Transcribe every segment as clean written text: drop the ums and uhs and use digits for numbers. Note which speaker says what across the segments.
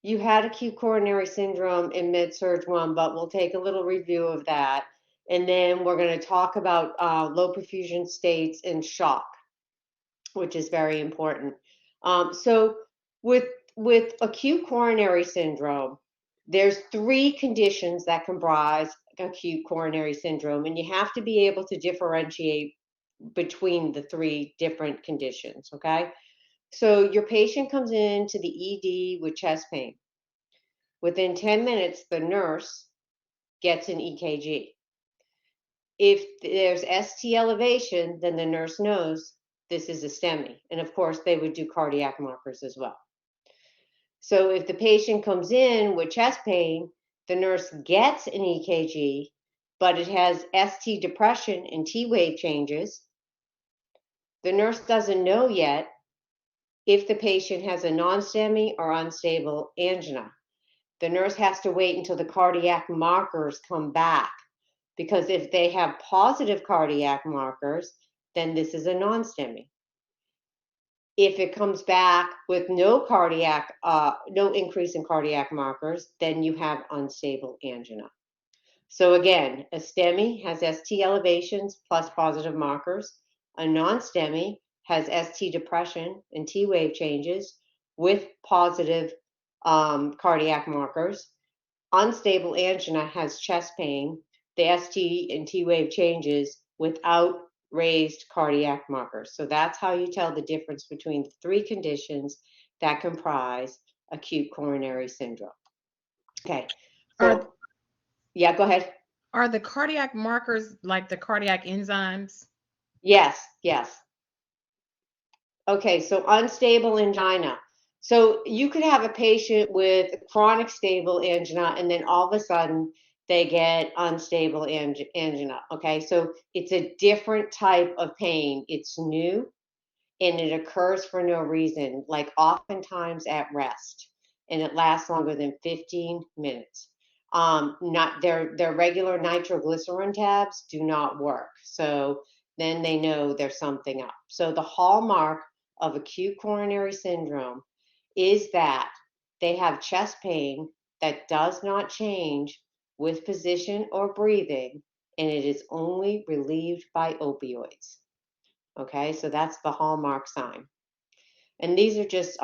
Speaker 1: You had acute coronary syndrome in mid-surg 1, but we'll take a little review of that. And then we're going to talk about low perfusion states and shock, which is very important. So with acute coronary syndrome, there's 3 conditions that comprise acute coronary syndrome, and you have to be able to differentiate between the 3 different conditions, okay? So your patient comes into the ED with chest pain. Within 10 minutes, the nurse gets an EKG. If there's ST elevation, then the nurse knows this is a STEMI. And of course, they would do cardiac markers as well. So if the patient comes in with chest pain, the nurse gets an EKG, but it has ST depression and T wave changes. The nurse doesn't know yet if the patient has a non-STEMI or unstable angina. The nurse has to wait until the cardiac markers come back, because if they have positive cardiac markers, then this is a non-STEMI. If it comes back with no increase in cardiac markers, then you have unstable angina. So again, a STEMI has ST elevations plus positive markers. A non-STEMI has ST depression and T wave changes with positive cardiac markers. Unstable angina has chest pain, the ST and T wave changes without raised cardiac markers. So that's how you tell the difference between the 3 conditions that comprise acute coronary syndrome. Okay,
Speaker 2: Are
Speaker 1: so yeah, go ahead.
Speaker 2: are the cardiac markers like the cardiac enzymes?
Speaker 1: Yes, yes. Okay, so unstable angina. So you could have a patient with chronic stable angina, and then all of a sudden they get unstable angina. Okay, so it's a different type of pain. It's new and it occurs for no reason, like oftentimes at rest, and it lasts longer than 15 minutes. Not their regular nitroglycerin tabs do not work. So then they know there's something up. So the hallmark of acute coronary syndrome is that they have chest pain that does not change with position or breathing, and it is only relieved by opioids. Okay, so that's the hallmark sign. And these are just,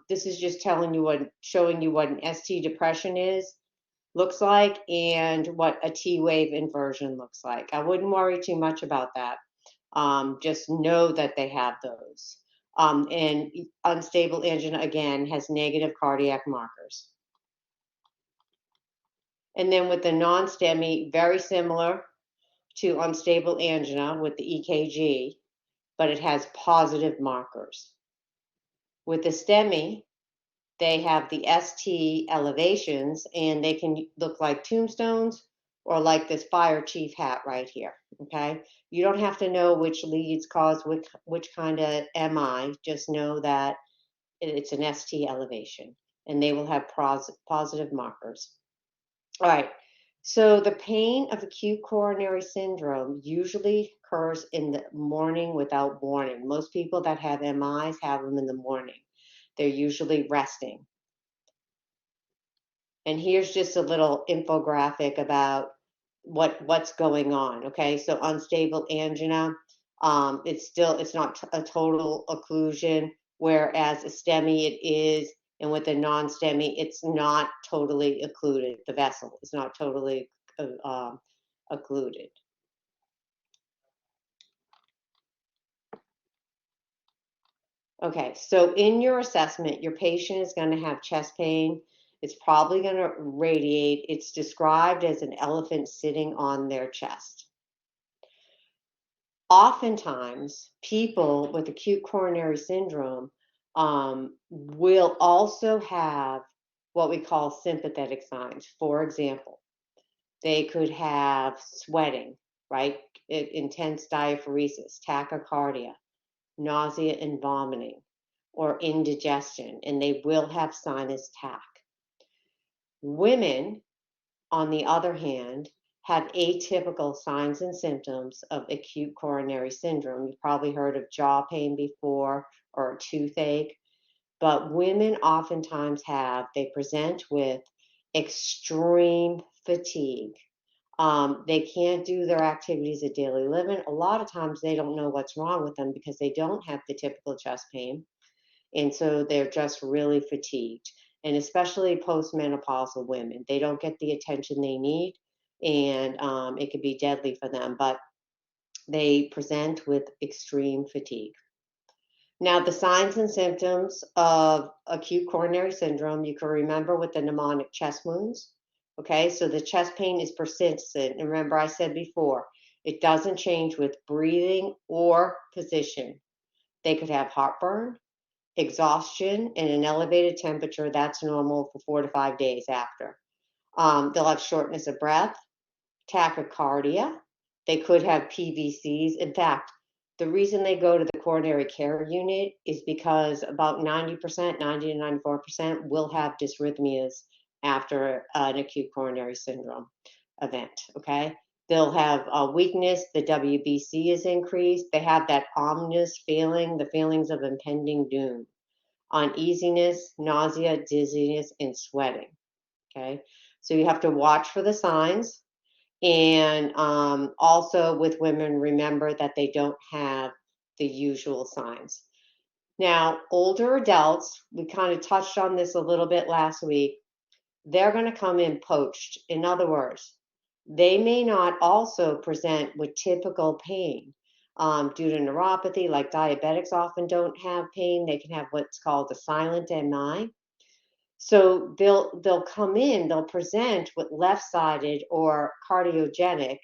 Speaker 1: this is just showing you what an ST depression looks like, and what a T wave inversion looks like. I wouldn't worry too much about that. Just know that they have those. And unstable angina, again, has negative cardiac markers. And then with the non-STEMI, very similar to unstable angina with the EKG, but it has positive markers. With the STEMI, they have the ST elevations, and they can look like tombstones or like this fire chief hat right here, okay? You don't have to know which leads cause which kind of MI, just know that it's an ST elevation, and they will have positive markers. All right, so the pain of acute coronary syndrome usually occurs in the morning without warning. Most people that have MIs have them in the morning. They're usually resting. And here's just a little infographic about what's going on. Okay, so unstable angina, it's not a total occlusion, whereas a STEMI it is, and with a non-STEMI, it's not totally occluded. The vessel is not totally occluded. Okay, so in your assessment, your patient is going to have chest pain. It's probably going to radiate. It's described as an elephant sitting on their chest. Oftentimes, people with acute coronary syndrome will also have what we call sympathetic signs. For example, they could have sweating, right? Intense diaphoresis, tachycardia, nausea and vomiting, or indigestion, and they will have sinus tach. Women, on the other hand, have atypical signs and symptoms of acute coronary syndrome. You've probably heard of jaw pain before, or a toothache. But women oftentimes they present with extreme fatigue. They can't do their activities of daily living. A lot of times they don't know what's wrong with them because they don't have the typical chest pain. And so they're just really fatigued. And especially postmenopausal women, they don't get the attention they need, and it could be deadly for them, but they present with extreme fatigue. Now, the signs and symptoms of acute coronary syndrome, you can remember with the mnemonic chest wounds. Okay, so the chest pain is persistent. And remember, I said before, it doesn't change with breathing or position. They could have heartburn, exhaustion, and an elevated temperature. That's normal for 4 to 5 days after. They'll have shortness of breath, tachycardia. They could have PVCs. In fact, the reason they go to the coronary care unit is because about 90%, 90 to 94% will have dysrhythmias after an acute coronary syndrome event. Okay. They'll have weakness, the WBC is increased. They have that ominous feeling, the feelings of impending doom, uneasiness, nausea, dizziness, and sweating. Okay. So you have to watch for the signs. And also with women, remember that they don't have the usual signs. Now, older adults, we kind of touched on this a little bit last week, they're going to come in poached. In other words, they may not also present with typical pain due to neuropathy, like diabetics often don't have pain. They can have what's called a silent MI. So they'll come in, they'll present with left-sided or cardiogenic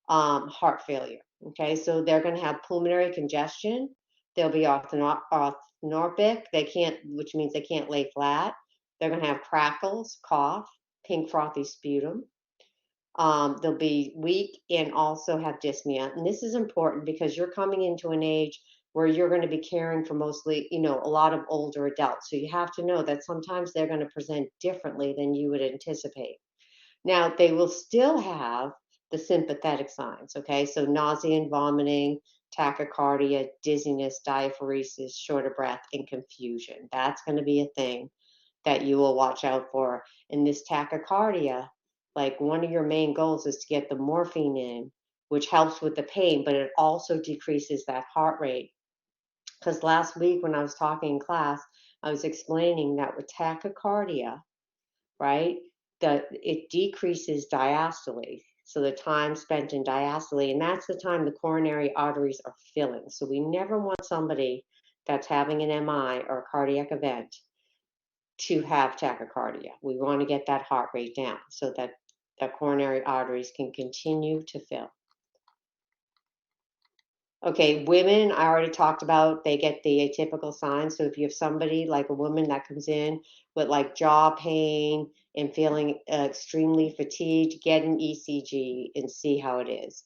Speaker 1: heart failure. Okay, so they're going to have pulmonary congestion. They'll be orthorhynchic. They can't, which means they can't lay flat. They're going to have crackles, cough, pink frothy sputum. They'll be weak and also have dyspnea. And this is important because you're coming into an age where you're going to be caring for mostly, a lot of older adults. So you have to know that sometimes they're going to present differently than you would anticipate. Now, they will still have the sympathetic signs, okay? So nausea and vomiting, tachycardia, dizziness, diaphoresis, short of breath, and confusion. That's going to be a thing that you will watch out for. In this tachycardia, like one of your main goals is to get the morphine in, which helps with the pain, but it also decreases that heart rate. Because last week when I was talking in class, I was explaining that with tachycardia, right, that it decreases diastole. So the time spent in diastole, and that's the time the coronary arteries are filling. So we never want somebody that's having an MI or a cardiac event to have tachycardia. We want to get that heart rate down so that the coronary arteries can continue to fill. Okay, women, I already talked about, they get the atypical signs. So if you have somebody like a woman that comes in with like jaw pain and feeling extremely fatigued, get an ECG and see how it is.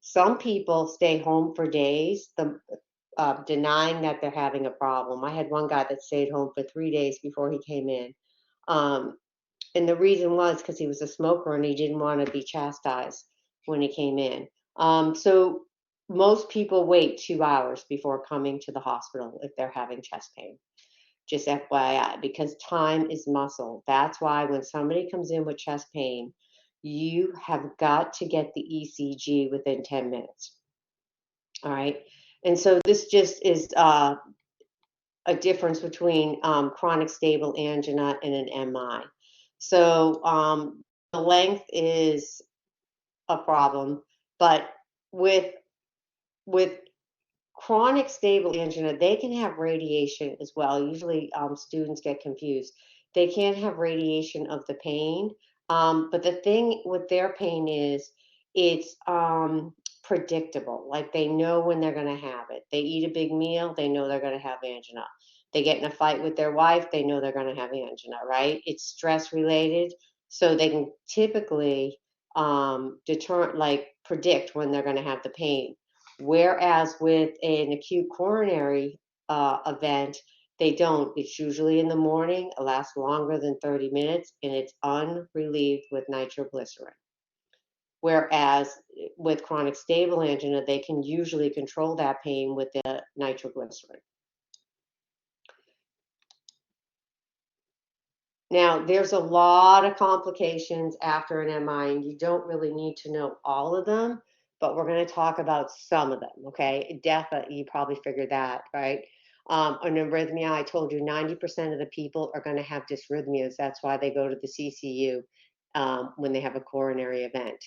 Speaker 1: Some people stay home for days, denying that they're having a problem. I had one guy that stayed home for 3 days before he came in. And the reason was because he was a smoker and he didn't want to be chastised when he came in. So most people wait 2 hours before coming to the hospital if they're having chest pain. Just FYI, because time is muscle. That's why when somebody comes in with chest pain, you have got to get the ECG within 10 minutes. All right. And so this just is a difference between chronic stable angina and an MI. So the length is a problem, but with chronic stable angina, they can have radiation as well. Usually students get confused. They can't have radiation of the pain, but the thing with their pain is it's predictable. Like they know when they're going to have it. They eat a big meal, they know they're going to have angina. They get in a fight with their wife, they know they're going to have angina, right? It's stress related, so they can typically predict when they're going to have the pain. Whereas with an acute coronary event, they don't. It's usually in the morning, it lasts longer than 30 minutes, and it's unrelieved with nitroglycerin. Whereas with chronic stable angina, they can usually control that pain with the nitroglycerin. Now, there's a lot of complications after an MI, and you don't really need to know all of them, but we're going to talk about some of them, okay? DEFA, you probably figured that, right? An arrhythmia, I told you 90% of the people are going to have dysrhythmias. That's why they go to the CCU when they have a coronary event.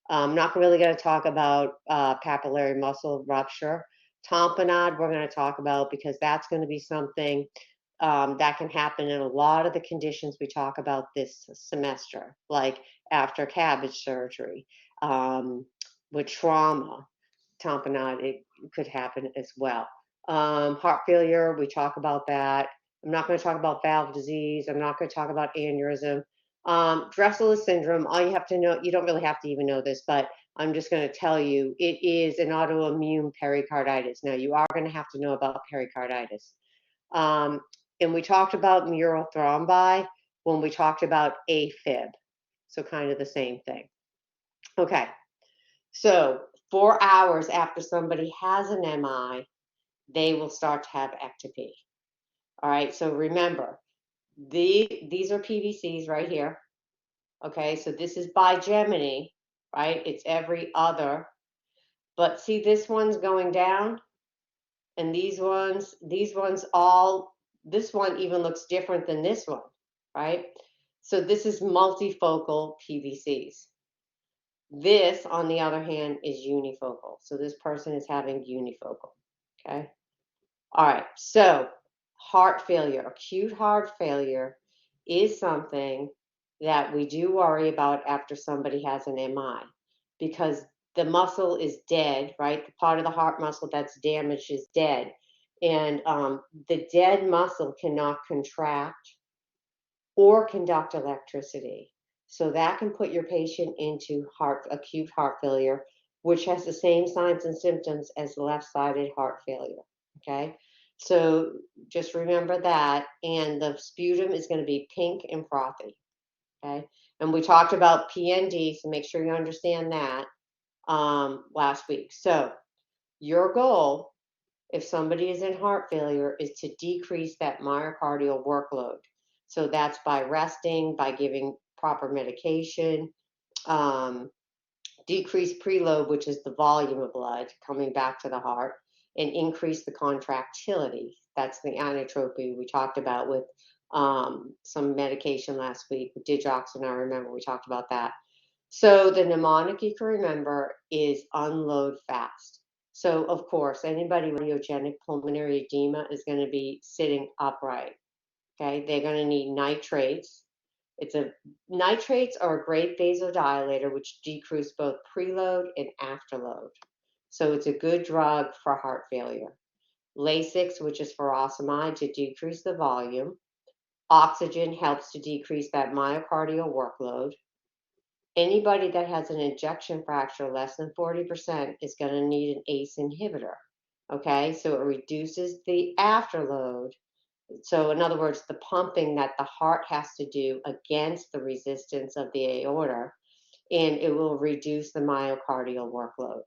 Speaker 1: I'm not really going to talk about papillary muscle rupture. Tamponade, we're going to talk about because that's going to be something that can happen in a lot of the conditions we talk about this semester, like after cabbage surgery, with trauma, tamponade, it could happen as well. Heart failure, we talk about that. I'm not going to talk about valve disease. I'm not going to talk about aneurysm. Dressel syndrome, all you have to know, you don't really have to even know this, but I'm just going to tell you, it is an autoimmune pericarditis. Now, you are going to have to know about pericarditis. Um, and we talked about mural thrombi when we talked about AFib. So kind of the same thing. Okay, so 4 hours after somebody has an MI, they will start to have ectopy. All right, so remember, these are PVCs right here. Okay, so this is bigeminy, right? It's every other. But see, this one's going down, and these ones all, this one even looks different than this one, right? So this is multifocal PVCs. This, on the other hand, is unifocal. So this person is having unifocal, okay? All right, so heart failure, acute heart failure is something that we do worry about after somebody has an MI because the muscle is dead, right? The part of the heart muscle that's damaged is dead. And the dead muscle cannot contract or conduct electricity. So that can put your patient into acute heart failure, which has the same signs and symptoms as left-sided heart failure. Okay, so just remember that, and the sputum is going to be pink and frothy. Okay, and we talked about PND, so make sure you understand that last week. So your goal, if somebody is in heart failure, is to decrease that myocardial workload. So that's by resting, by giving proper medication, um, decrease preload, which is the volume of blood coming back to the heart, and increase the contractility. That's the anatropy we talked about with some medication last week with digoxin. I remember we talked about that. So the mnemonic you can remember is unload fast. So of course, anybody with cardiogenic pulmonary edema is going to be sitting upright. Okay, they're going to need nitrates. Nitrates are a great vasodilator which decrease both preload and afterload. So it's a good drug for heart failure. Lasix, which is furosemide, to decrease the volume. Oxygen helps to decrease that myocardial workload. Anybody that has an ejection fracture less than 40% is going to need an ACE inhibitor. Okay, so it reduces the afterload. So in other words, the pumping that the heart has to do against the resistance of the aorta, and it will reduce the myocardial workload.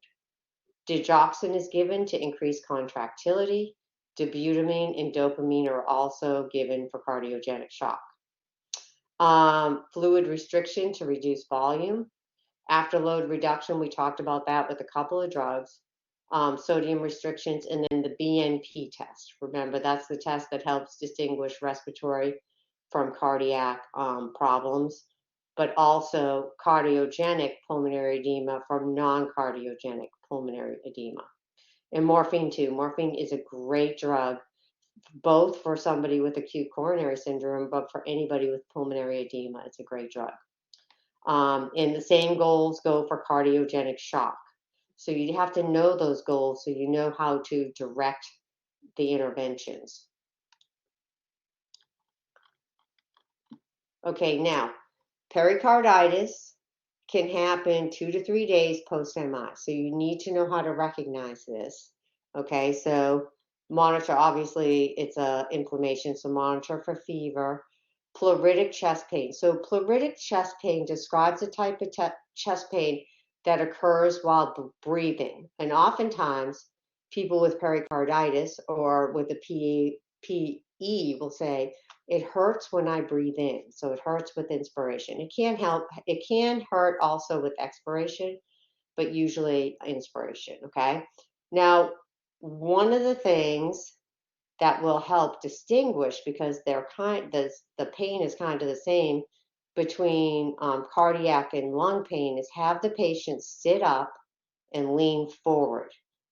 Speaker 1: Digoxin is given to increase contractility. Dobutamine and dopamine are also given for cardiogenic shock. Fluid restriction to reduce volume. Afterload reduction, we talked about that with a couple of drugs. Sodium restrictions, and then the BNP test. Remember, that's the test that helps distinguish respiratory from cardiac problems, but also cardiogenic pulmonary edema from non-cardiogenic pulmonary edema. And morphine too. Morphine is a great drug, both for somebody with acute coronary syndrome, but for anybody with pulmonary edema, it's a great drug. And the same goals go for cardiogenic shock. So you have to know those goals so you know how to direct the interventions. Okay, now, pericarditis can happen 2 to 3 days post-MI. So you need to know how to recognize this. Okay, so monitor, obviously it's a inflammation, so monitor for fever. Pleuritic chest pain. So pleuritic chest pain describes a type of chest pain that occurs while breathing. And oftentimes people with pericarditis or with a PE will say, It hurts when I breathe in, so it hurts with inspiration. It can help, it can hurt also with expiration, but usually inspiration, okay? Now, one of the things that will help distinguish, because the pain is kind of the same between cardiac and lung pain, is have the patient sit up and lean forward,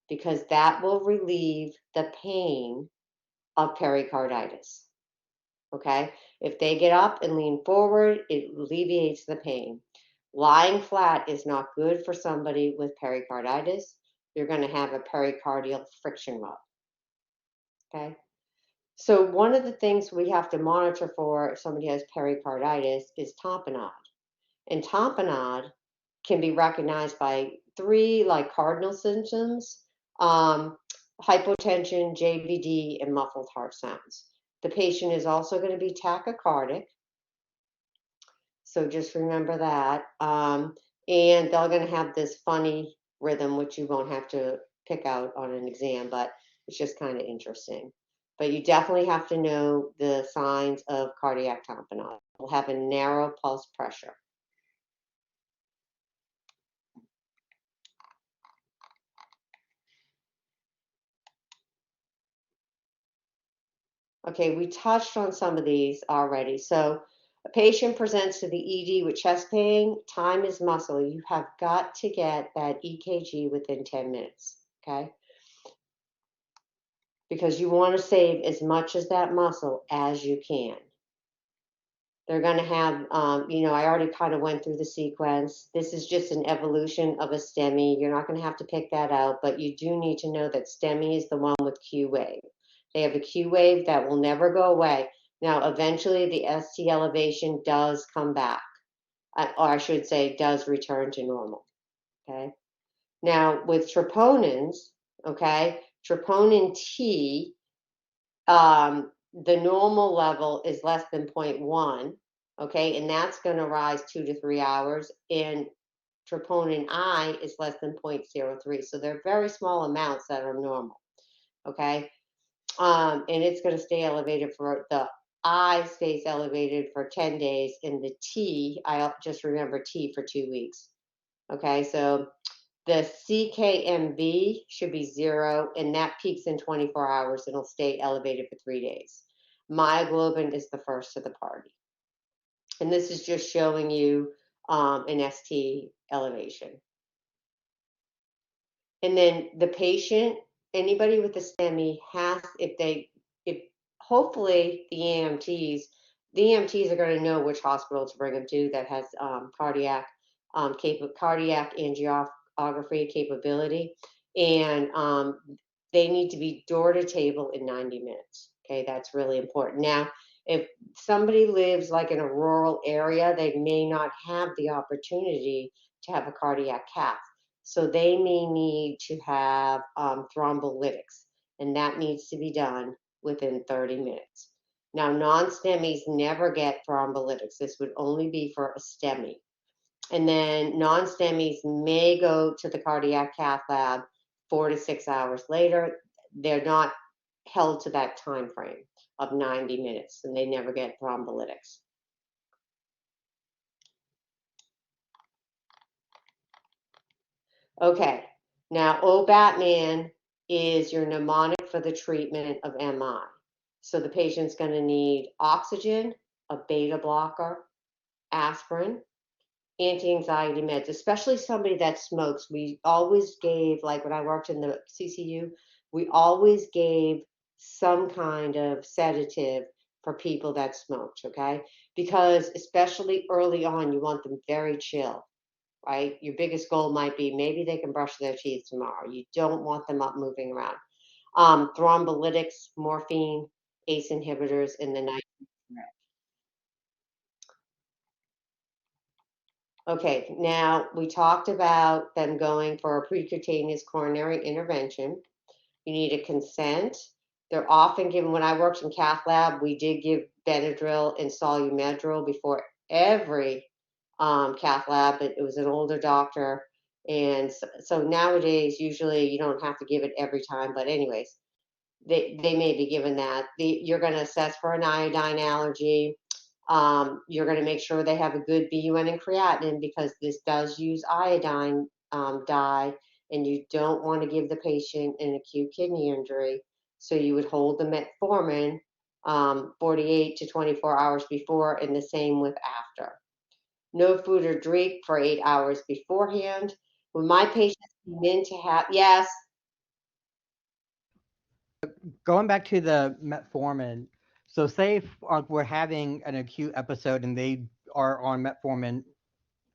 Speaker 1: because that will relieve the pain of pericarditis. Okay, if they get up and lean forward, it alleviates the pain. Lying flat is not good for somebody with pericarditis. You're going to have a pericardial friction rub. Okay, so one of the things we have to monitor for if somebody has pericarditis is tamponade. And tamponade can be recognized by three like cardinal symptoms: um, hypotension, JVD, and muffled heart sounds. The patient is also going to be tachycardic, so just remember that. And they're going to have this funny rhythm, which you won't have to pick out on an exam, but it's just kind of interesting. But you definitely have to know the signs of cardiac tamponade. We'll have a narrow pulse pressure. Okay, we touched on some of these already. So a patient presents to the ED with chest pain, time is muscle. You have got to get that EKG within 10 minutes, okay? Because you want to save as much as that muscle as you can. They're going to have, I already kind of went through the sequence. This is just an evolution of a STEMI. You're not going to have to pick that out, but you do need to know that STEMI is the one with Q wave. They have a Q wave that will never go away. Now, eventually the ST elevation does come back, or I should say does return to normal, okay? Now, with troponins, okay, troponin T, the normal level is less than 0.1, okay, and that's going to rise 2 to 3 hours, and troponin I is less than 0.03, so they're very small amounts that are normal, okay, and it's going to stay elevated for the I stays elevated for 10 days, and the T, I just remember T for 2 weeks, okay, so the CKMV should be 0, and that peaks in 24 hours and it'll stay elevated for 3 days. Myoglobin is the first to the party. And this is just showing you an ST elevation. And then the patient, anybody with a STEMI has, if hopefully the EMTs are going to know which hospital to bring them to that has cardiac angiography capability, and they need to be door to table in 90 minutes. Okay, that's really important. Now, if somebody lives like in a rural area, they may not have the opportunity to have a cardiac cath. So they may need to have thrombolytics, and that needs to be done within 30 minutes. Now, non-STEMIs never get thrombolytics. This would only be for a STEMI. And then non-STEMIs may go to the cardiac cath lab 4 to 6 hours later. They're not held to that time frame of 90 minutes, and they never get thrombolytics. Okay, now O-Batman is your mnemonic for the treatment of MI. So the patient's going to need oxygen, a beta blocker, aspirin, anti-anxiety meds, especially somebody that smokes. We always gave, like when I worked in the CCU, we always gave some kind of sedative for people that smoked, okay? Because especially early on, you want them very chill, right? Your biggest goal might be maybe they can brush their teeth tomorrow. You don't want them up moving around. Thrombolytics, morphine, ACE inhibitors in the night. Okay, now we talked about them going for a percutaneous coronary intervention. You need a consent. They're often given, when I worked in cath lab, we did give Benadryl and Solumedrol before every cath lab, but it was an older doctor. And so nowadays, usually you don't have to give it every time, but anyways, they may be given that. You're going to assess for an iodine allergy. You're going to make sure they have a good BUN and creatinine because this does use iodine dye, and you don't want to give the patient an acute kidney injury. So you would hold the metformin 48 to 24 hours before, and the same with after. No food or drink for 8 hours beforehand. When my patients come in to have, yes,
Speaker 3: Going back to the metformin, so say if we're having an acute episode and they are on metformin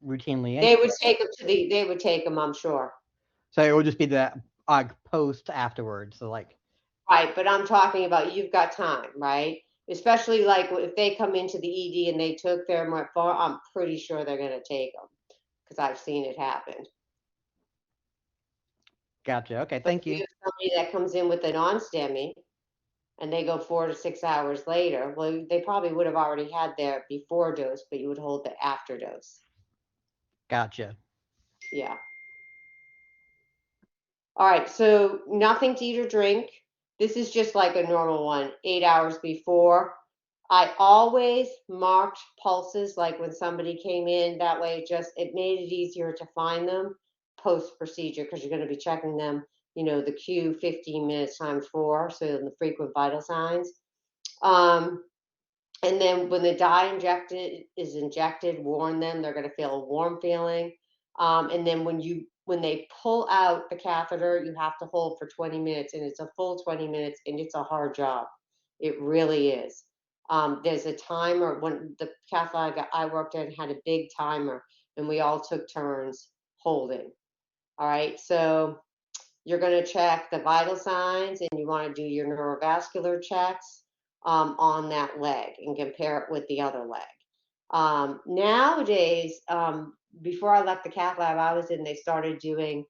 Speaker 3: routinely
Speaker 1: they would
Speaker 3: anyway,
Speaker 1: take them to they would take them, I'm sure.
Speaker 3: so it will just be the post afterwards. So like,
Speaker 1: Right, but I'm talking about you've got time, right? Especially like if they come into the ED and they took their metformin, I'm pretty sure they're going to take them because I've seen it happen.
Speaker 3: gotcha. Okay,
Speaker 1: But
Speaker 3: thank
Speaker 1: if you
Speaker 3: you.
Speaker 1: have somebody that comes in with a non-STEMI and they go 4 to 6 hours later, well, they probably would have already had their before dose, but you would hold the after dose.
Speaker 3: Gotcha.
Speaker 1: Yeah. All right, so nothing to eat or drink. This is just like a normal one, 8 hours before. I always marked pulses, like when somebody came in, that way it made it easier to find them post procedure because you're going to be checking them, the Q 15 minutes times 4, so the frequent vital signs. Um, and then when the dye is injected, warn them they're going to feel a warm feeling. And then when they pull out the catheter, you have to hold for 20 minutes, and it's a full 20 minutes, and it's a hard job. It really is. There's a timer. When the cath lab I worked in had a big timer, and we all took turns holding. All right, so you're going to check the vital signs, and you want to do your neurovascular checks on that leg and compare it with the other leg. Nowadays, before I left the cath lab I was in, they started doing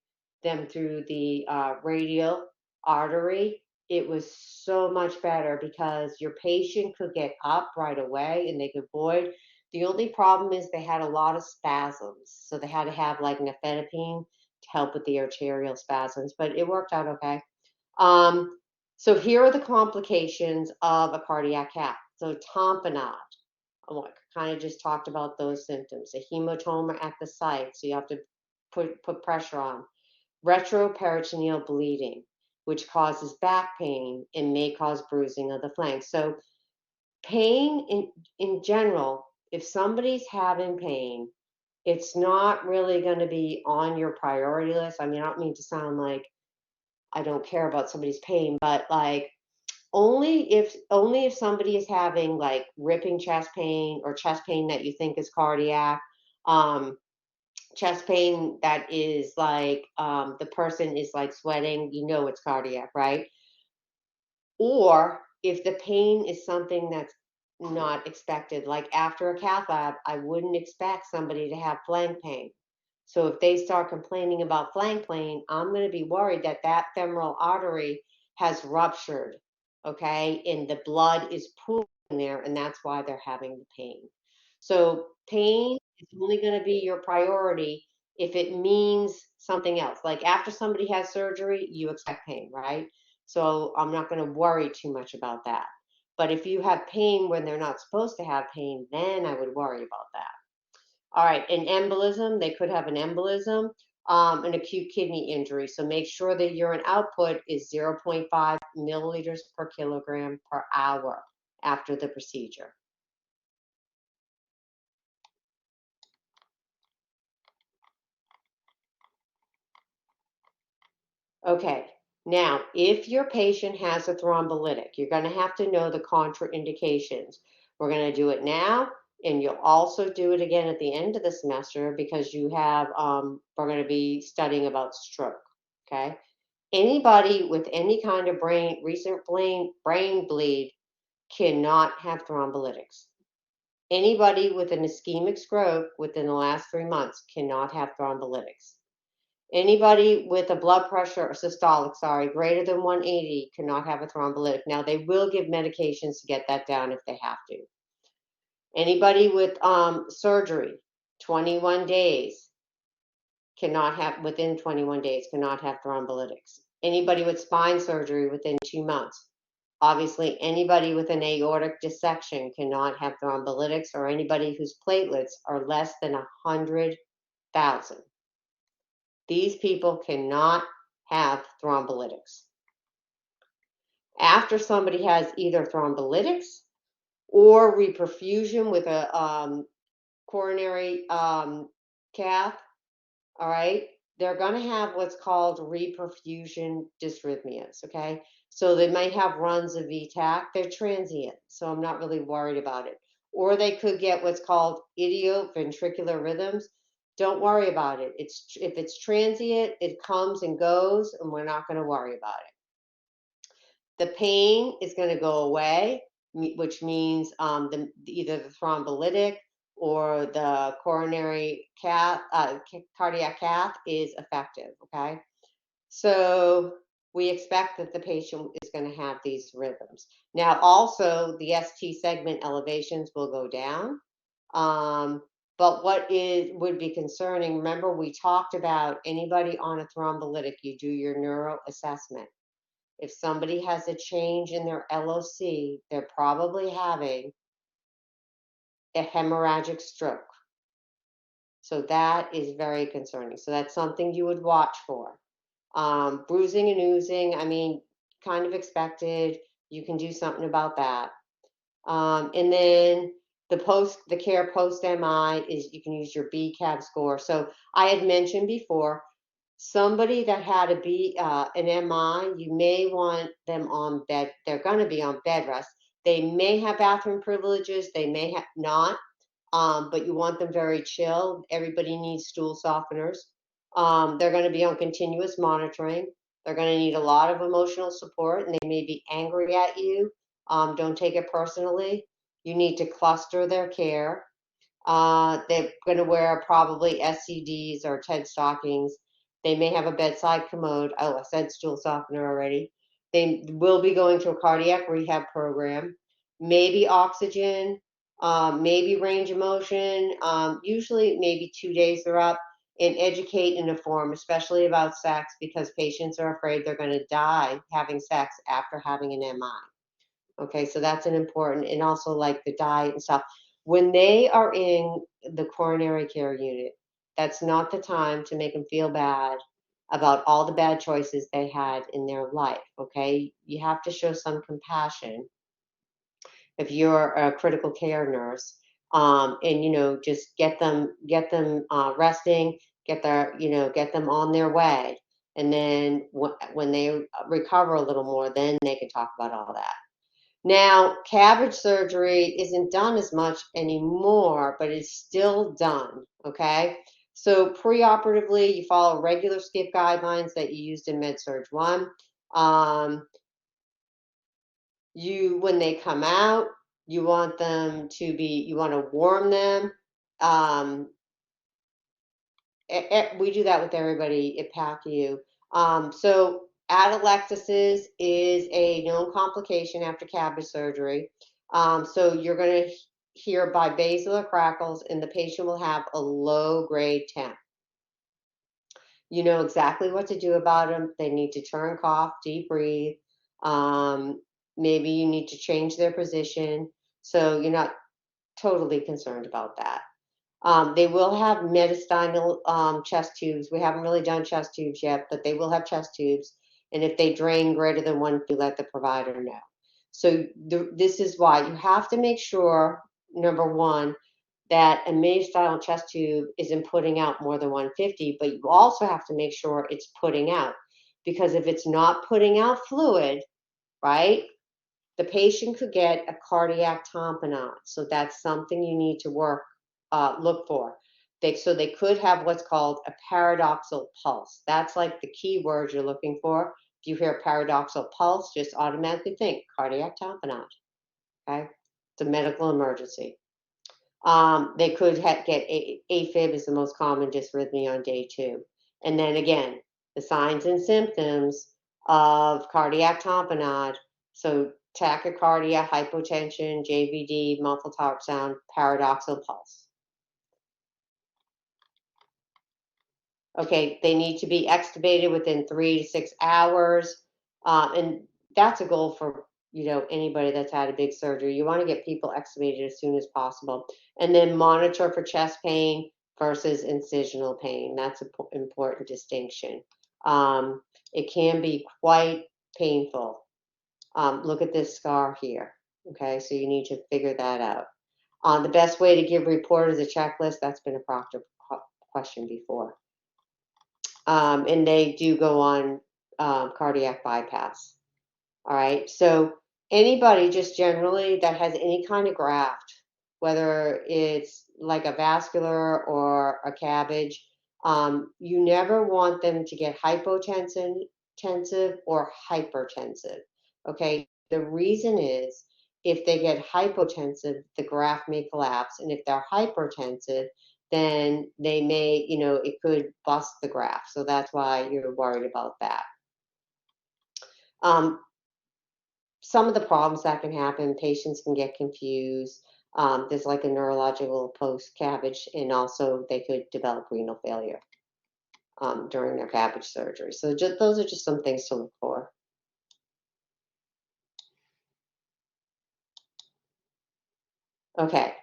Speaker 1: them through the radial artery. It was so much better because your patient could get up right away and they could void. The only problem is they had a lot of spasms, so they had to have like nifedipine to help with the arterial spasms, but it worked out okay. Um, so here are the complications of a cardiac cath. So tamponade, I kind of just talked about those symptoms. A hematoma at the site, so you have to put pressure on. Retroperitoneal bleeding, which causes back pain and may cause bruising of the flanks. So pain in general, if somebody's having pain, it's not really going to be on your priority list. I mean, I don't mean to sound like I don't care about somebody's pain, but like only if somebody is having like ripping chest pain or chest pain that you think is cardiac, um, chest pain that is like the person is like sweating, it's cardiac, right? Or if the pain is something that's not expected, like after a cath lab, I wouldn't expect somebody to have flank pain. So if they start complaining about flank pain, I'm going to be worried that that femoral artery has ruptured, okay, and the blood is pooling there, and that's why they're having the pain. So pain is only going to be your priority if it means something else. Like after somebody has surgery, you expect pain, right? So I'm not going to worry too much about that. But if you have pain when they're not supposed to have pain, then I would worry about that. All right, an embolism, they could have an embolism, an acute kidney injury. So make sure the urine output is 0.5 milliliters per kilogram per hour after the procedure. Okay, now if your patient has a thrombolytic, you're going to have to know the contraindications. We're going to do it now, and you'll also do it again at the end of the semester because we're going to be studying about stroke. Okay, anybody with any kind of recent brain bleed cannot have thrombolytics. Anybody with an ischemic stroke within the last 3 months cannot have thrombolytics. Anybody with a blood pressure or systolic, greater than 180 cannot have a thrombolytic. Now they will give medications to get that down if they have to. Anybody with surgery, 21 days within 21 days cannot have thrombolytics. Anybody with spine surgery within 2 months. Obviously, anybody with an aortic dissection cannot have thrombolytics, or anybody whose platelets are less than 100,000. These people cannot have thrombolytics. After somebody has either thrombolytics or reperfusion with a coronary cath, all right, they're going to have what's called reperfusion dysrhythmias, okay? So they might have runs of VTAC. They're transient, so I'm not really worried about it. Or they could get what's called idioventricular rhythms. Don't worry about it. If it's transient, it comes and goes, and we're not going to worry about it. The pain is going to go away, which means either the thrombolytic or the coronary cardiac cath is effective, okay? So we expect that the patient is going to have these rhythms. Now, also, the ST segment elevations will go down. But what would be concerning, remember we talked about anybody on a thrombolytic, you do your neuro assessment. If somebody has a change in their LOC, they're probably having a hemorrhagic stroke. So that is very concerning. So that's something you would watch for. Bruising and oozing, I mean, kind of expected. You can do something about that. And then the care post MI is you can use your BCAB score. So I had mentioned before, somebody that had an MI, you may want them on bed. They're going to be on bed rest. They may have bathroom privileges. They may have not, but you want them very chill. Everybody needs stool softeners. They're going to be on continuous monitoring. They're going to need a lot of emotional support, and they may be angry at you. Don't take it personally. You need to cluster their care. They're going to wear probably SCDs or TED stockings. They may have a bedside commode. Oh, I said stool softener already. They will be going to a cardiac rehab program, maybe oxygen, maybe range of motion. Usually, maybe 2 days they're up, and educate and inform, especially about sex, because patients are afraid they're going to die having sex after having an MI. Okay, so that's an important, and also like the diet and stuff. When they are in the coronary care unit, that's not the time to make them feel bad about all the bad choices they had in their life. Okay, you have to show some compassion if you're a critical care nurse, and just get them resting, get them on their way, and then when they recover a little more, then they can talk about all that. Now, cabbage surgery isn't done as much anymore, but it's still done, okay? So preoperatively, you follow regular skip guidelines that you used in Med-Surg 1. When they come out, you want to warm them. We do that with everybody at PACU. So atelectasis is a known complication after cabbage surgery. So you're going to hear bibasilar crackles, and the patient will have a low-grade temp. You know exactly what to do about them. They need to turn, cough, deep breathe. Maybe you need to change their position. So you're not totally concerned about that. They will have mediastinal chest tubes. We haven't really done chest tubes yet, but they will have chest tubes. And if they drain greater than 1, you let the provider know. So this is why you have to make sure, number one, that a mediastinal chest tube isn't putting out more than 150, but you also have to make sure it's putting out. Because if it's not putting out fluid, right, the patient could get a cardiac tamponade. So that's something you need to look for. So they could have what's called a paradoxal pulse. That's like the key word you're looking for. If you hear paradoxal pulse, just automatically think cardiac tamponade. Okay, it's a medical emergency. They could get AFib is the most common dysrhythmia on day 2. And then again, the signs and symptoms of cardiac tamponade. So tachycardia, hypotension, JVD, muffled heart sound, paradoxal pulse. Okay, they need to be extubated within 3 to 6 hours. And that's a goal for, anybody that's had a big surgery. You want to get people extubated as soon as possible. And then monitor for chest pain versus incisional pain. That's an important distinction. It can be quite painful. Look at this scar here. Okay, so you need to figure that out. The best way to give reporters a checklist, that's been a proctor question before. And they do go on cardiac bypass. All right, so anybody just generally that has any kind of graft, whether it's like a vascular or a cabbage, you never want them to get hypotensive or hypertensive. Okay, the reason is if they get hypotensive, the graft may collapse, and if they're hypertensive, then they may, it could bust the graft. So that's why you're worried about that. Some of the problems that can happen, patients can get confused. There's like a neurological post-cabbage, and also they could develop renal failure during their cabbage surgery. So those are just some things to look for. Okay.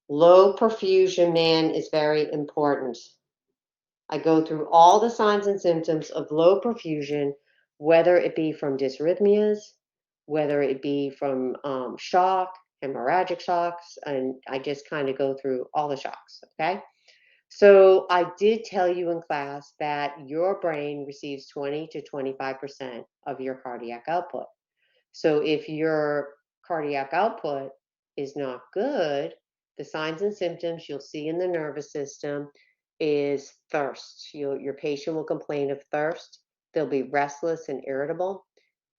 Speaker 1: Low perfusion man is very important. I go through all the signs and symptoms of low perfusion, whether it be from dysrhythmias, whether it be from shock, hemorrhagic shocks, and I just kind of go through all the shocks, okay? So I did tell you in class that your brain receives 20 to 25% of your cardiac output. So if your cardiac output is not good, the signs and symptoms you'll see in the nervous system is thirst. Your patient will complain of thirst. They'll be restless and irritable.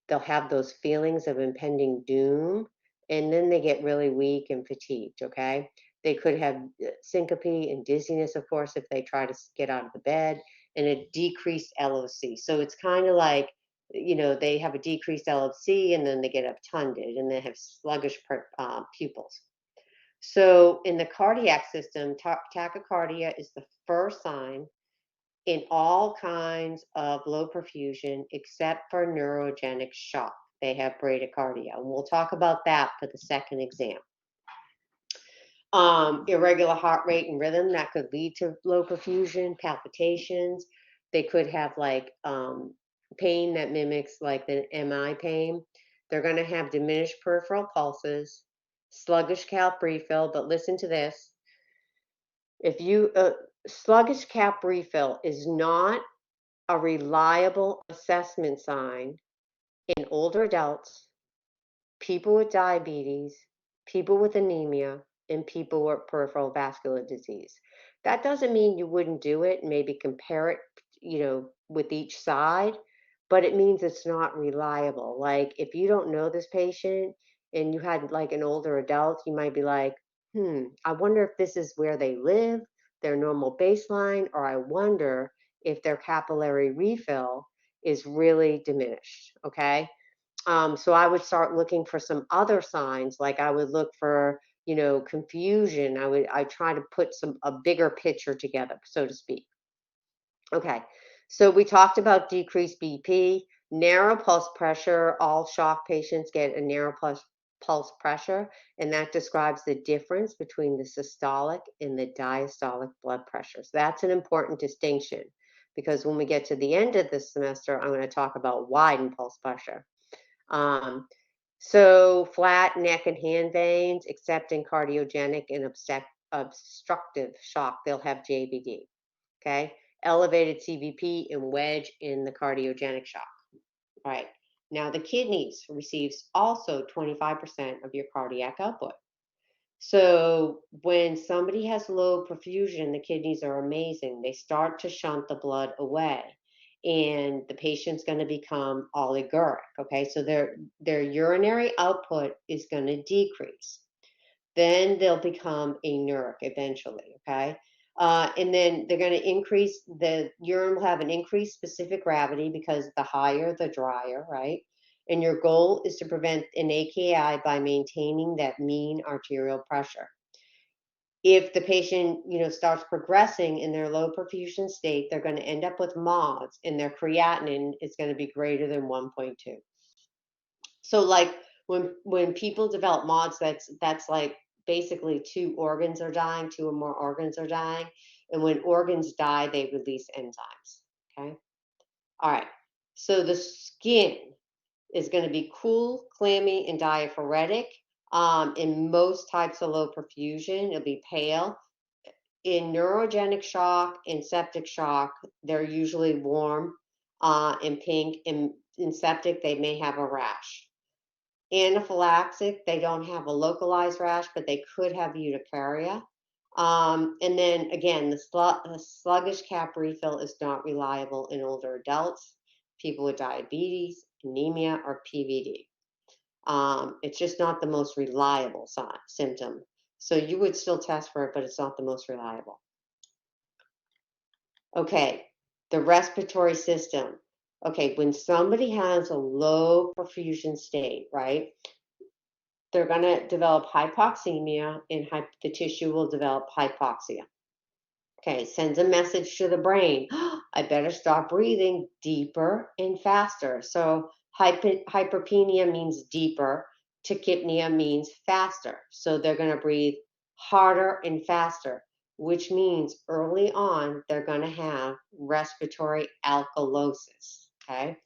Speaker 1: They'll have those feelings of impending doom, and then they get really weak and fatigued, okay? They could have syncope and dizziness, of course, if they try to get out of the bed, and a decreased LOC. So it's kind of like, they have a decreased LOC, and then they get obtunded, and they have sluggish pupils. So in the cardiac system, tachycardia is the first sign in all kinds of low perfusion except for neurogenic shock. They have bradycardia, and we'll talk about that for the second exam. Irregular heart rate and rhythm, that could lead to low perfusion, palpitations. They could have like pain that mimics like the MI pain. They're going to have diminished peripheral pulses, sluggish calf refill, but listen to this. If you sluggish cap refill is not a reliable assessment sign in older adults, people with diabetes, people with anemia, and people with peripheral vascular disease. That doesn't mean you wouldn't do it, maybe compare it, with each side, but it means it's not reliable. Like if you don't know this patient and you had like an older adult, you might be like, I wonder if this is where they live, their normal baseline, or I wonder if their capillary refill is really diminished, okay? So I would start looking for some other signs, like I would look for, confusion. I try to put a bigger picture together, so to speak. Okay, so we talked about decreased BP, narrow pulse pressure. All shock patients get a narrow pulse pressure, and that describes the difference between the systolic and the diastolic blood pressures. That's an important distinction because when we get to the end of this semester, I'm going to talk about widened pulse pressure. So flat neck and hand veins, except in cardiogenic and obstructive shock, they'll have JBD, okay? Elevated CVP and wedge in the cardiogenic shock. All right, now the kidneys receives also 25% of your cardiac output. So when somebody has low perfusion, the kidneys are amazing. They start to shunt the blood away, and the patient's going to become oliguric, okay? So their urinary output is going to decrease. Then they'll become anuric eventually, okay? And then they're going to increase, the urine will have an increased specific gravity because the higher, the drier, right? And your goal is to prevent an AKI by maintaining that mean arterial pressure. if the patient, starts progressing in their low perfusion state, they're going to end up with MODS, and their creatinine is going to be greater than 1.2. So like when people develop MODS, that's like basically two organs are dying, two or more organs are dying. And when organs die, they release enzymes. Okay. All right. So the skin is going to be cool, clammy, and diaphoretic. In most types of low perfusion, it'll be pale. In neurogenic shock and septic shock, they're usually warm and pink. In septic, they may have a rash. Anaphylaxis, they don't have a localized rash, but they could have urticaria. And then again, the sluggish cap refill is not reliable in older adults, people with diabetes, anemia, or PVD. It's just not the most reliable symptom. So you would still test for it, but it's not the most reliable. Okay, the respiratory system. Okay, when somebody has a low perfusion state, right, they're going to develop hypoxemia, and the tissue will develop hypoxia. Okay, sends a message to the brain. I better start breathing deeper and faster. So hyperpenia means deeper. Tachypnea means faster. So they're going to breathe harder and faster, which means early on they're going to have respiratory alkalosis. Okay,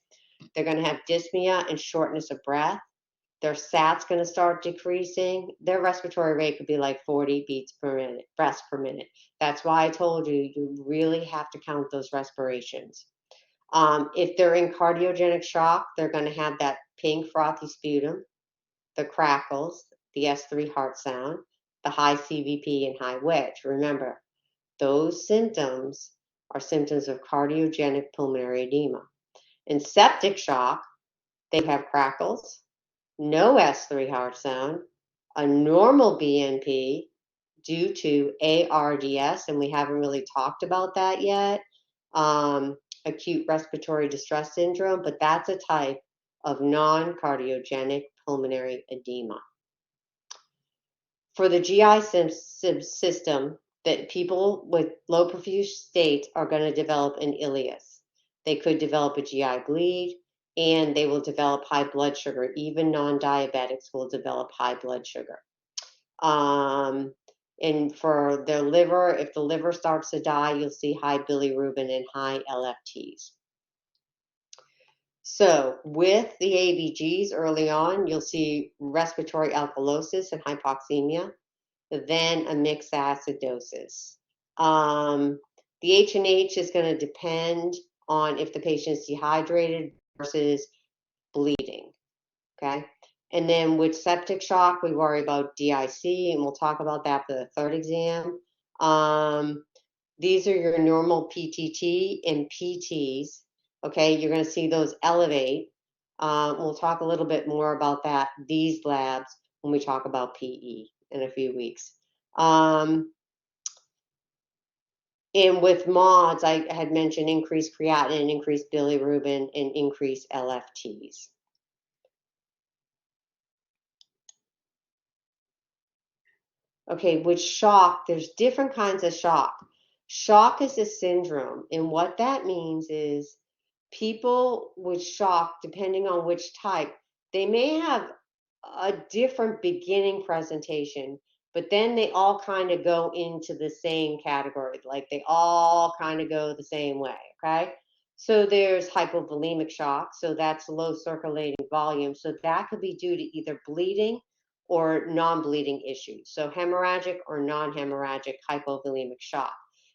Speaker 1: they're going to have dyspnea and shortness of breath. Their SAT's going to start decreasing. Their respiratory rate could be like 40 beats per minute, breaths per minute. That's why I told you, you really have to count those respirations. If they're in cardiogenic shock, they're going to have that pink frothy sputum, the crackles, the S3 heart sound, the high CVP and high wedge. Remember, those symptoms are symptoms of cardiogenic pulmonary edema. In septic shock, they have crackles, no S3 heart sound, a normal BNP due to ARDS, and we haven't really talked about that yet, acute respiratory distress syndrome, but that's a type of non-cardiogenic pulmonary edema. For the GI system, that people with low perfusion states are going to develop an ileus. They could develop a GI bleed, and they will develop high blood sugar. Even non-diabetics will develop high blood sugar. And for their liver, if the liver starts to die, you'll see high bilirubin and high LFTs. So with the ABGs early on, you'll see respiratory alkalosis and hypoxemia, then a mixed acidosis. The H&H is going to depend on if the patient is dehydrated versus bleeding, okay? And then with septic shock, we worry about DIC, and we'll talk about that for the third exam. These are your normal PTT and PTs, okay? You're going to see those elevate. We'll talk a little bit more about that, these labs, when we talk about PE in a few weeks. And with MODS, I had mentioned increased creatinine, increased bilirubin, and increased LFTs. Okay, with shock, there's different kinds of shock. Shock is a syndrome, and what that means is people with shock, depending on which type, they may have a different beginning presentation, but then they all kind of go into the same category, like they all kind of go the same way, okay? So there's hypovolemic shock, so that's low circulating volume, so that could be due to either bleeding or non-bleeding issues, so hemorrhagic or non-hemorrhagic hypovolemic shock.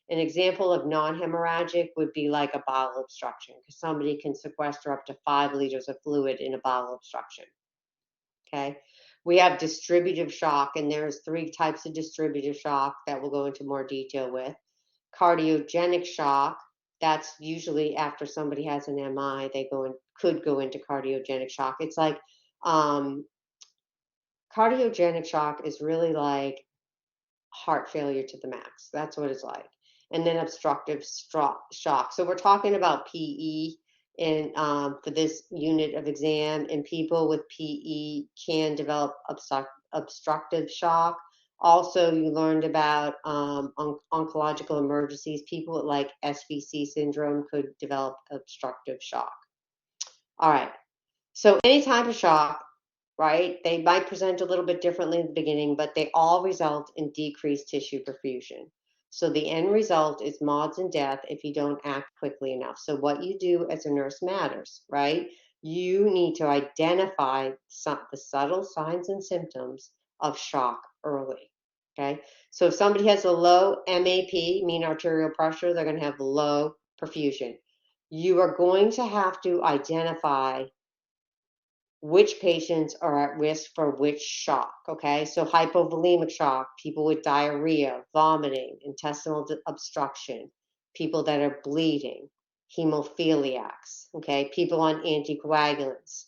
Speaker 1: An example of non-hemorrhagic would be like a bowel obstruction, because somebody can sequester up to 5 liters of fluid in a bowel obstruction. Okay, we have distributive shock, and there's 3 types of distributive shock that we'll go into more detail with. Cardiogenic shock, that's usually after somebody has an MI, they could go into cardiogenic shock. It's like cardiogenic shock is really like heart failure to the max. That's what it's like. And then obstructive shock. So we're talking about PE and for this unit of exam, and people with PE can develop obstructive shock Also, you learned about oncological emergencies. People with like SVC syndrome could develop obstructive shock. All right. So any type of shock, right? They might present a little bit differently in the beginning, but they all result in decreased tissue perfusion. So the end result is mods and death if you don't act quickly enough. So what you do as a nurse matters, right? You need to identify the subtle signs and symptoms of shock early. Okay. So if somebody has a low MAP, mean arterial pressure, they're going to have low perfusion. You are going to have to identify which patients are at risk for which shock, okay? So hypovolemic shock, people with diarrhea, vomiting, intestinal obstruction, people that are bleeding, hemophiliacs, okay? People on anticoagulants,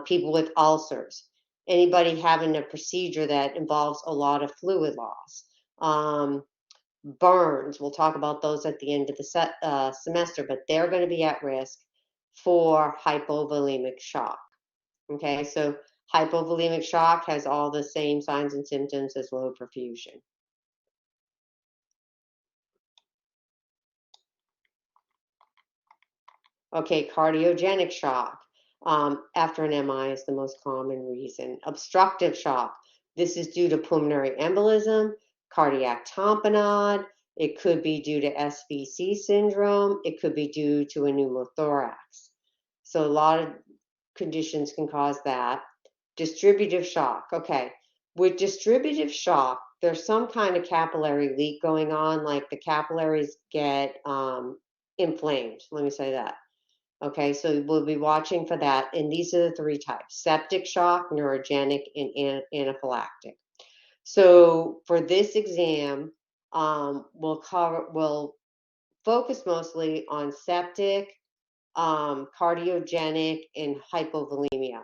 Speaker 1: people with ulcers, anybody having a procedure that involves a lot of fluid loss, burns, we'll talk about those at the end of the semester, but they're gonna be at risk for hypovolemic shock. Okay, so hypovolemic shock has all the same signs and symptoms as low perfusion. Okay, cardiogenic shock after an MI is the most common reason. Obstructive shock, this is due to pulmonary embolism, cardiac tamponade, it could be due to SVC syndrome, it could be due to a pneumothorax. So a lot of conditions can cause that. Distributive shock. Okay. With distributive shock, there's some kind of capillary leak going on, like the capillaries get inflamed. Let me say that. Okay, so we'll be watching for that. And these are the three types: septic shock, neurogenic, and anaphylactic. So for this exam, we'll focus mostly on septic, cardiogenic, and hypovolemia.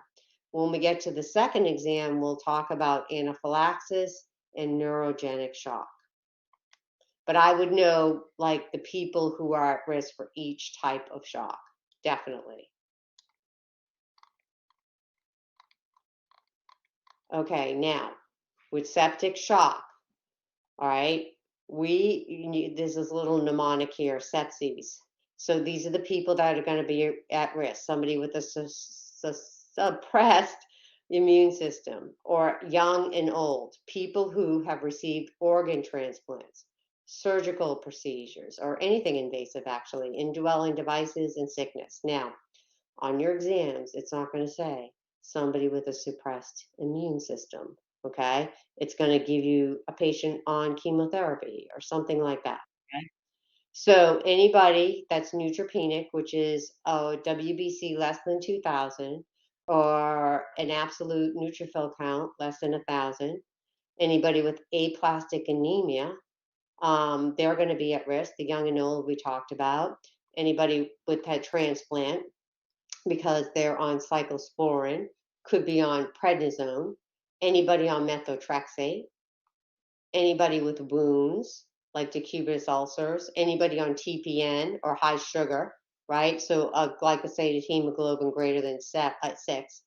Speaker 1: When we get to the second exam, we'll talk about anaphylaxis and neurogenic shock. But I would know like the people who are at risk for each type of shock, definitely. Okay, now with septic shock, all right, this is a little mnemonic here, sepses. So these are the people that are going to be at risk. Somebody with a suppressed immune system, or young and old, people who have received organ transplants, surgical procedures, or anything invasive actually, indwelling devices and sickness. Now, on your exams, it's not going to say somebody with a suppressed immune system, okay? It's going to give you a patient on chemotherapy or something like that, okay? So anybody that's neutropenic, which is a WBC less than 2,000, or an absolute neutrophil count less than 1,000, anybody with aplastic anemia, they're going to be at risk. The young and old we talked about. Anybody with that transplant, because they're on cyclosporin, could be on prednisone. Anybody on methotrexate, anybody with wounds like decubitus ulcers, anybody on TPN or high sugar, right? So a glycosated hemoglobin greater than 6.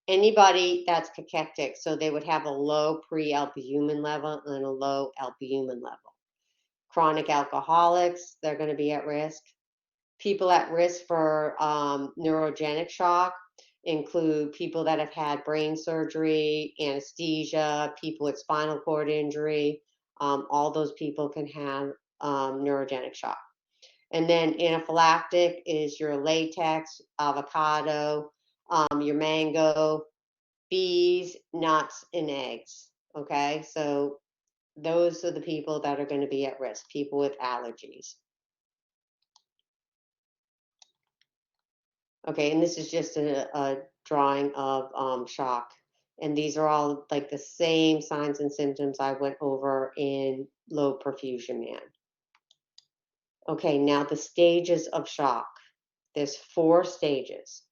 Speaker 1: Anybody that's cachectic, so they would have a low pre-albumin level and a low albumin level. Chronic alcoholics, they're going to be at risk. People at risk for neurogenic shock include people that have had brain surgery, anesthesia, people with spinal cord injury. All those people can have neurogenic shock. And then anaphylactic is your latex, avocado, your mango, bees, nuts, and eggs. Okay, so those are the people that are going to be at risk, people with allergies. Okay, and this is just a drawing of shock. And these are all like the same signs and symptoms I went over in low perfusion man. Okay, now the stages of shock. There's 4 stages.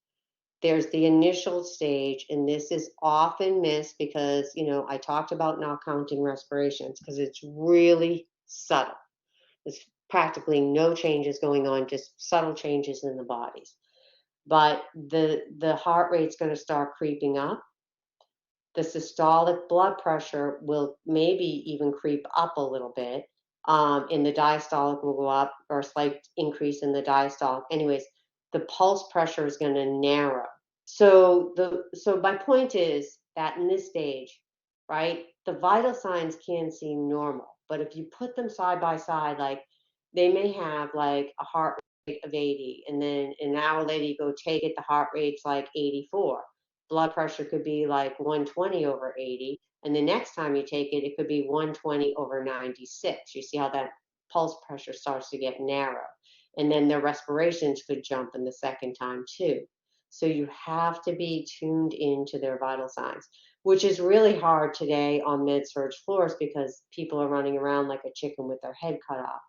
Speaker 1: There's the initial stage, and this is often missed because, I talked about not counting respirations because it's really subtle. There's practically no changes going on, just subtle changes in the bodies. But the heart rate's going to start creeping up. The systolic blood pressure will maybe even creep up a little bit, and the diastolic will go up, or a slight increase in the diastolic. Anyways, the pulse pressure is going to narrow. So my point is that in this stage, right, the vital signs can seem normal, but if you put them side by side, like they may have like a heart rate of 80, and then an hour later you go take it, the heart rate's like 84. Blood pressure could be like 120 over 80, and the next time you take it, it could be 120 over 96. You see how that pulse pressure starts to get narrow, and then their respirations could jump in the second time too. So you have to be tuned into their vital signs, which is really hard today on med-surg floors because people are running around like a chicken with their head cut off.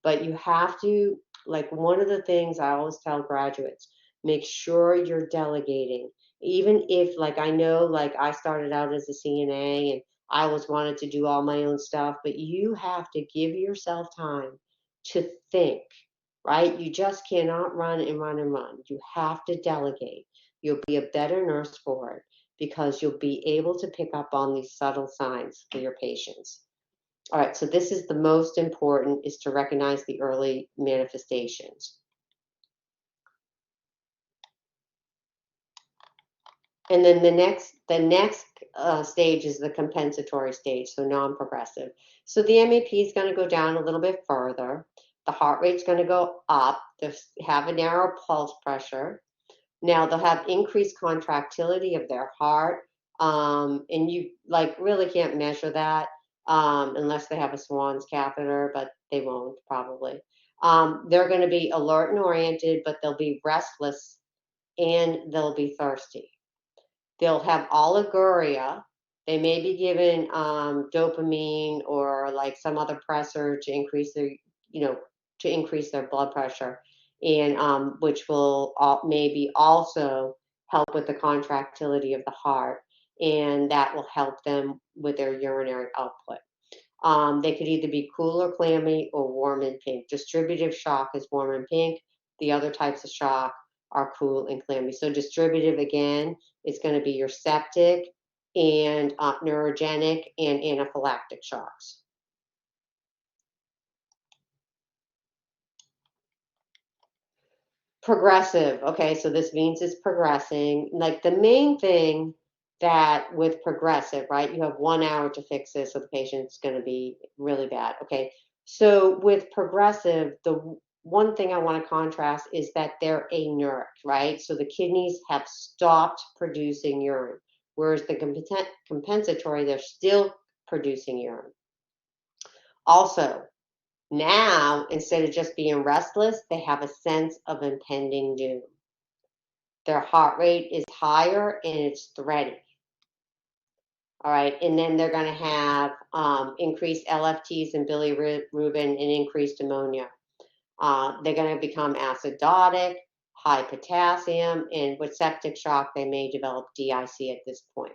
Speaker 1: But you have to, like, one of the things I always tell graduates, make sure you're delegating. Even if, like, I know, like, I started out as a CNA and I always wanted to do all my own stuff, but you have to give yourself time to think, right? You just cannot run and run and run. You have to delegate. You'll be a better nurse for it because you'll be able to pick up on these subtle signs for your patients. All right, so this is the most important, is to recognize the early manifestations. And then the next stage is the compensatory stage, so non-progressive. So the MAP is going to go down a little bit further. The heart rate's going to go up. They'll have a narrow pulse pressure. Now they'll have increased contractility of their heart, and you like really can't measure that unless they have a Swan's catheter, but they won't probably. They're going to be alert and oriented, but they'll be restless and they'll be thirsty. They'll have oliguria. They may be given dopamine or like some other pressor to increase their, to increase their blood pressure, and which will maybe also help with the contractility of the heart, and that will help them with their urinary output. They could either be cool or clammy or warm and pink. Distributive shock is warm and pink. The other types of shock are cool and clammy. So distributive, again, is going to be your septic and neurogenic and anaphylactic shocks. Progressive. Okay, so this means it's progressing. Like the main thing that with progressive, right, you have 1 hour to fix this, so the patient's going to be really bad. Okay, so with progressive, the one thing I want to contrast is that they're anuric, right? So the kidneys have stopped producing urine, whereas the compensatory, they're still producing urine. Also, now, instead of just being restless, they have a sense of impending doom. Their heart rate is higher and it's threatening. All right, and then they're going to have increased LFTs and bilirubin and increased ammonia. They're going to become acidotic, high potassium, and with septic shock, they may develop DIC at this point.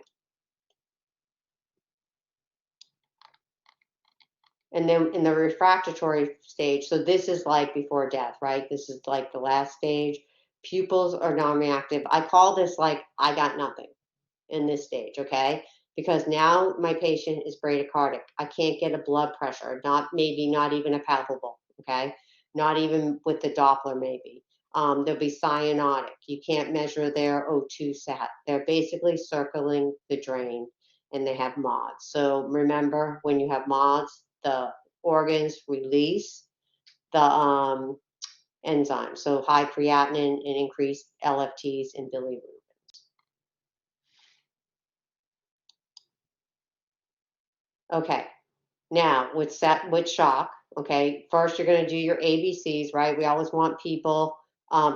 Speaker 1: And then in the refractory stage, so this is like before death, right? This is like the last stage. Pupils are non-reactive. I call this like I got nothing in this stage, okay? Because now my patient is bradycardic. I can't get a blood pressure, maybe not even a palpable, okay? Not even with the Doppler, maybe. They'll be cyanotic. You can't measure their O2 sat. They're basically circling the drain, and they have MODS. So remember, when you have MODS, the organs release the enzymes. So high creatinine and increased LFTs and bilirubin. Okay, now with shock, okay, first you're going to do your ABCs, right? We always want people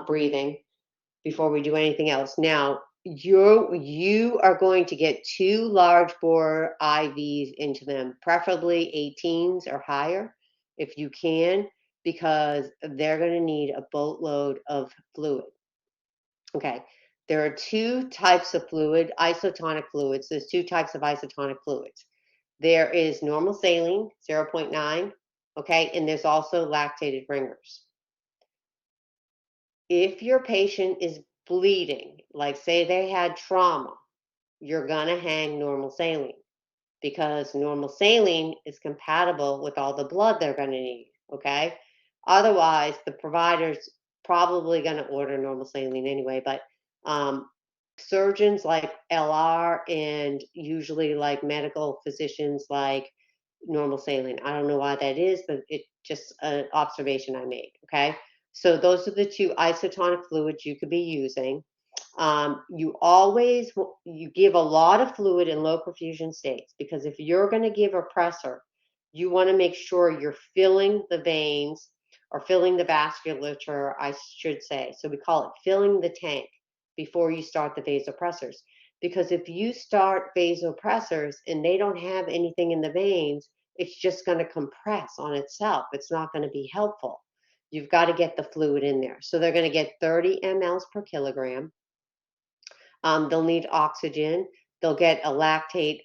Speaker 1: breathing before we do anything else. Now, you are going to get 2 large bore IVs into them, preferably 18s or higher if you can, because they're going to need a boatload of fluid. Okay, there are 2 types of fluid, isotonic fluids. There's 2 types of isotonic fluids. There is normal saline, 0.9, okay, and there's also lactated ringers. If your patient is bleeding, like say they had trauma, you're gonna hang normal saline because normal saline is compatible with all the blood they're gonna need, okay? Otherwise, the provider's probably gonna order normal saline anyway, but surgeons like LR and usually like medical physicians like normal saline. I don't know why that is, but it just an observation I made, okay? So those are the two isotonic fluids you could be using. You give a lot of fluid in low perfusion states because if you're going to give a pressor, you want to make sure you're filling the veins or filling the vasculature, I should say. So we call it filling the tank before you start the vasopressors. Because if you start vasopressors and they don't have anything in the veins, it's just going to compress on itself. It's not going to be helpful. You've got to get the fluid in there. So they're going to get 30 mLs per kilogram. They'll need oxygen. They'll get a lactate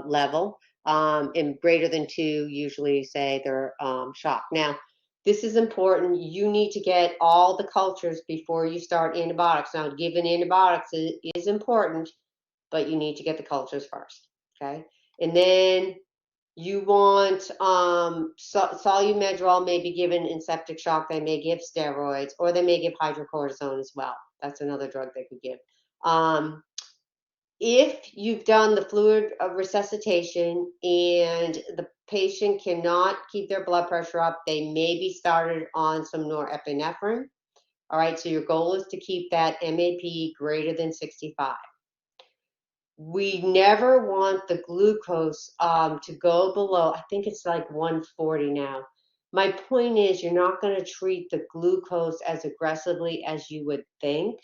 Speaker 1: level and greater than 2, usually say they're shock. Now, this is important. You need to get all the cultures before you start antibiotics. Now, giving antibiotics is important, but you need to get the cultures first, okay? And then you want Solumedrol may be given in septic shock. They may give steroids, or they may give hydrocortisone as well. That's another drug they could give. If you've done the fluid resuscitation and the patient cannot keep their blood pressure up, they may be started on some norepinephrine. All right, so your goal is to keep that MAP greater than 65. We never want the glucose to go below, I think it's like 140 now. My point is, you're not going to treat the glucose as aggressively as you would think.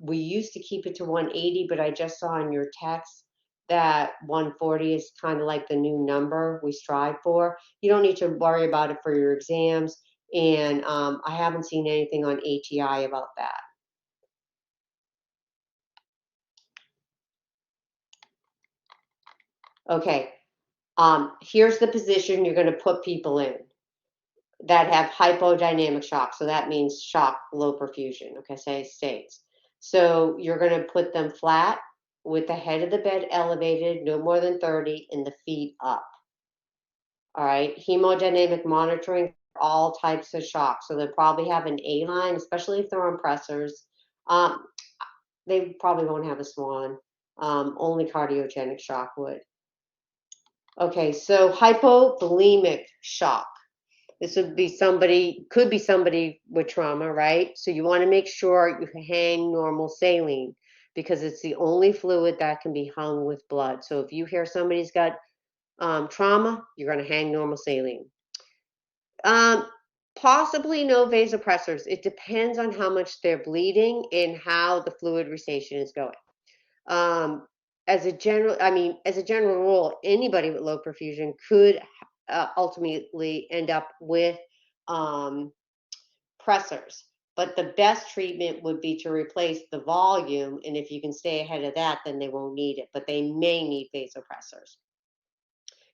Speaker 1: We used to keep it to 180, but I just saw in your text that 140 is kind of like the new number we strive for. You don't need to worry about it for your exams, and I haven't seen anything on ATI about that. Okay, here's the position you're going to put people in that have hypodynamic shock. So that means shock, low perfusion, okay, say states. So you're going to put them flat with the head of the bed elevated, no more than 30, and the feet up. All right, hemodynamic monitoring for all types of shock. So they'll probably have an A line, especially if they're on pressors. They probably won't have a swan. Only cardiogenic shock would. Okay, so hypovolemic shock. This would be somebody, could be somebody with trauma, right? So you want to make sure you hang normal saline because it's the only fluid that can be hung with blood. So if you hear somebody's got trauma, you're going to hang normal saline. Possibly no vasopressors. It depends on how much they're bleeding and how the fluid restation is going. As a general rule, anybody with low perfusion could ultimately end up with pressors. But the best treatment would be to replace the volume, and if you can stay ahead of that, then they won't need it. But they may need vasopressors,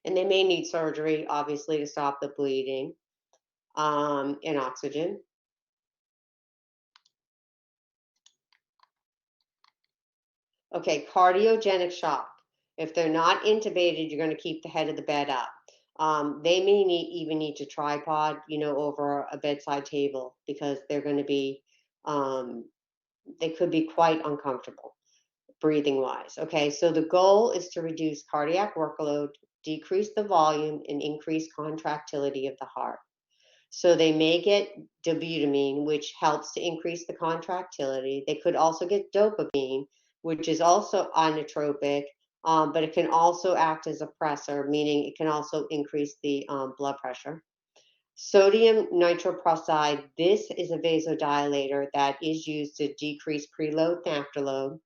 Speaker 1: and they may need surgery, obviously, to stop the bleeding and oxygen. Okay, cardiogenic shock. If they're not intubated, you're going to keep the head of the bed up. They may even need to tripod, over a bedside table because they're going to be, they could be quite uncomfortable breathing wise. Okay, so the goal is to reduce cardiac workload, decrease the volume, and increase contractility of the heart. So they may get dobutamine, which helps to increase the contractility. They could also get dopamine, which is also inotropic, but it can also act as a pressor, meaning it can also increase the blood pressure. Sodium nitroprusside, this is a vasodilator that is used to decrease preload and afterload.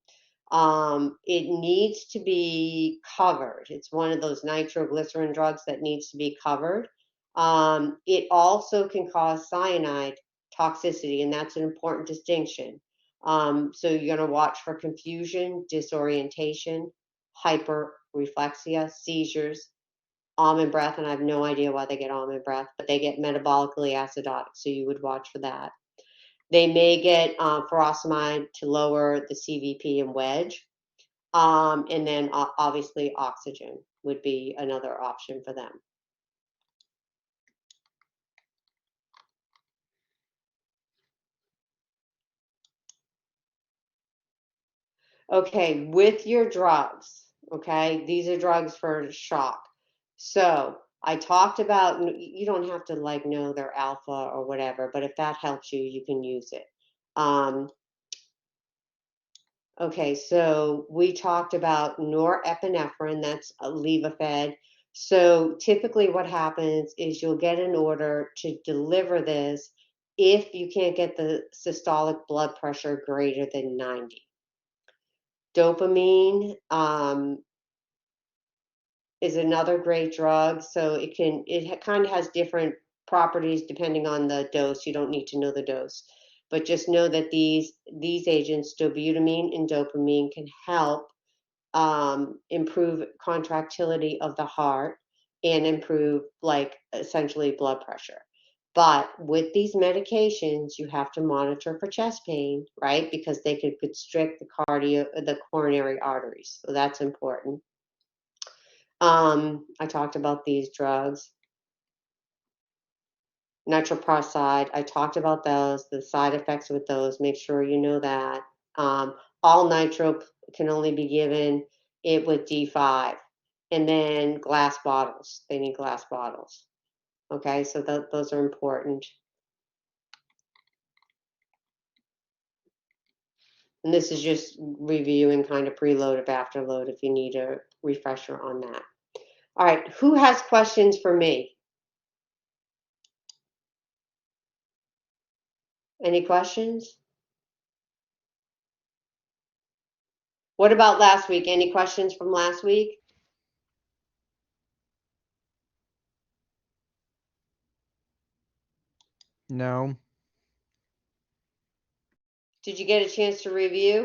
Speaker 1: It needs to be covered. It's one of those nitroglycerin drugs that needs to be covered. It also can cause cyanide toxicity, and that's an important distinction. So you're going to watch for confusion, disorientation, hyperreflexia, seizures, almond breath, and I have no idea why they get almond breath, but they get metabolically acidotic, so you would watch for that. They may get furosemide to lower the CVP and wedge. And then obviously oxygen would be another option for them. Okay, with your drugs, okay, these are drugs for shock. So I talked about, you don't have to like know their alpha or whatever, but if that helps you, you can use it. Okay, so we talked about norepinephrine, that's a Levophed. So typically what happens is you'll get an order to deliver this if you can't get the systolic blood pressure greater than 90. Dopamine is another great drug. So it kind of has different properties depending on the dose. You don't need to know the dose, but just know that these agents, dobutamine and dopamine, can help improve contractility of the heart and improve, like, essentially blood pressure. But with these medications, you have to monitor for chest pain, right? Because they could constrict the coronary arteries. So that's important. I talked about these drugs. Nitroprusside, I talked about those, the side effects with those, make sure you know that. All nitro can only be given it with D5. And then glass bottles, they need glass bottles. Okay, so those are important. And this is just reviewing kind of preload of afterload if you need a refresher on that. All right, who has questions for me? Any questions? What about last week? Any questions from last week?
Speaker 3: No.
Speaker 1: Did you get a chance to review?